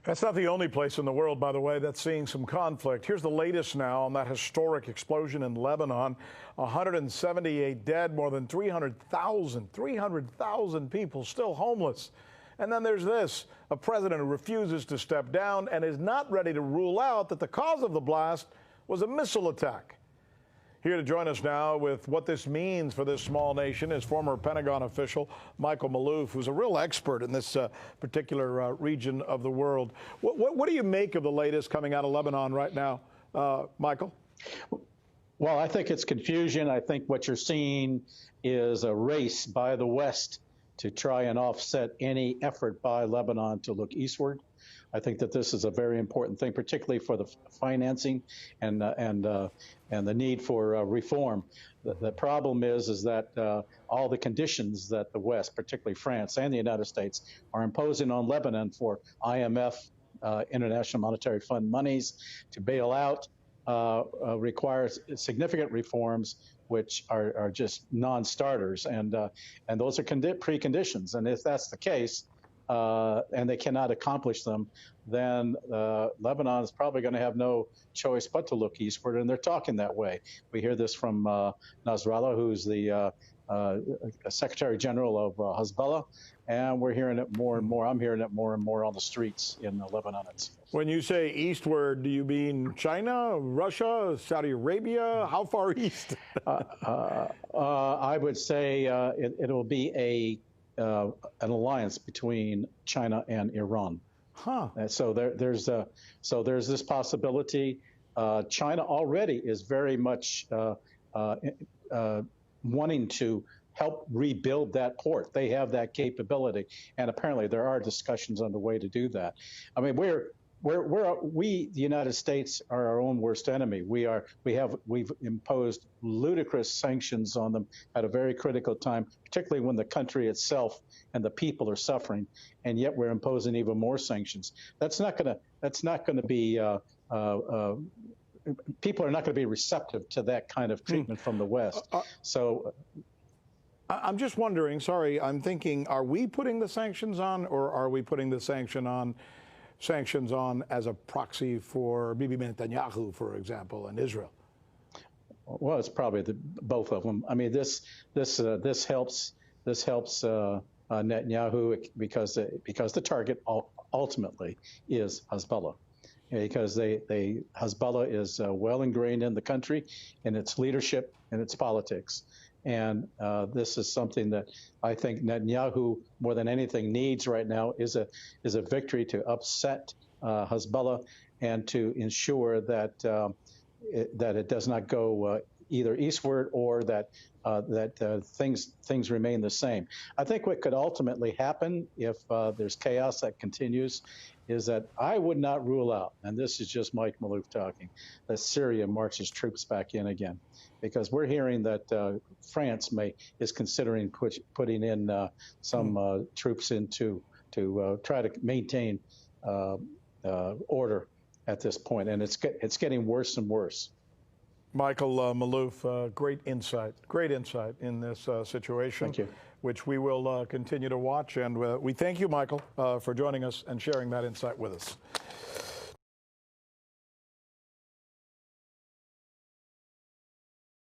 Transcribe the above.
That's not the only place in the world, by the way, that's seeing some conflict. Here's the latest now on that historic explosion in Lebanon. 178 dead, more than 300,000 people still homeless. And then there's this, a president who refuses to step down and is not ready to rule out that the cause of the blast was a missile attack. Here to join us now with what this means for this small nation is former Pentagon official Michael Maloof, who's a real expert in this particular region of the world. What do you make of the latest coming out of Lebanon right now, Michael? Well, I think it's confusion. I think what you're seeing is a race by the West to try and offset any effort by Lebanon to look eastward. I think that this is a very important thing, particularly for the financing and the need for reform. The problem is that all the conditions that the West, particularly France and the United States, are imposing on Lebanon for IMF, International Monetary Fund monies to bail out requires significant reforms, which are just non-starters, and those are preconditions. And if that's the case, and they cannot accomplish them, then Lebanon is probably going to have no choice but to look eastward, and they're talking that way. We hear this from Nasrallah, who's the Secretary General of Hezbollah, and we're hearing it more and more. I'm hearing it more and more on the streets in Lebanon itself. When you say eastward, do you mean China, Russia, Saudi Arabia? How far east? I would say it'll be an alliance between China and Iran. Huh. So there's this possibility. China already is very much wanting to help rebuild that port. They have that capability, and apparently there are discussions on the way to do that. I mean, we, the United States, are our own worst enemy. We've imposed ludicrous sanctions on them at a very critical time, particularly when the country itself and the people are suffering, and yet we're imposing even more sanctions. That's not going to be. People are not going to be receptive to that kind of treatment from the West. So. I'm just wondering, sorry, I'm thinking, are we putting the sanctions on, or are we putting the sanctions on as a proxy for Bibi Netanyahu, for example, and Israel? Well, it's probably both of them. I mean, this helps Netanyahu because the target ultimately is Hezbollah. Because Hezbollah is well ingrained in the country, in its leadership, and its politics. And this is something that I think Netanyahu, more than anything, needs right now is a victory to upset Hezbollah and to ensure that it does not go either eastward or that things remain the same. I think what could ultimately happen if there's chaos that continues is that I would not rule out, and this is just Mike Maloof talking, that Syria marches troops back in again. Because we're hearing that France is considering putting in some troops in to try to maintain order at this point, and it's getting worse and worse. Michael Maloof, great insight in this situation. Thank you. Which we will continue to watch, and we thank you, Michael, for joining us and sharing that insight with us.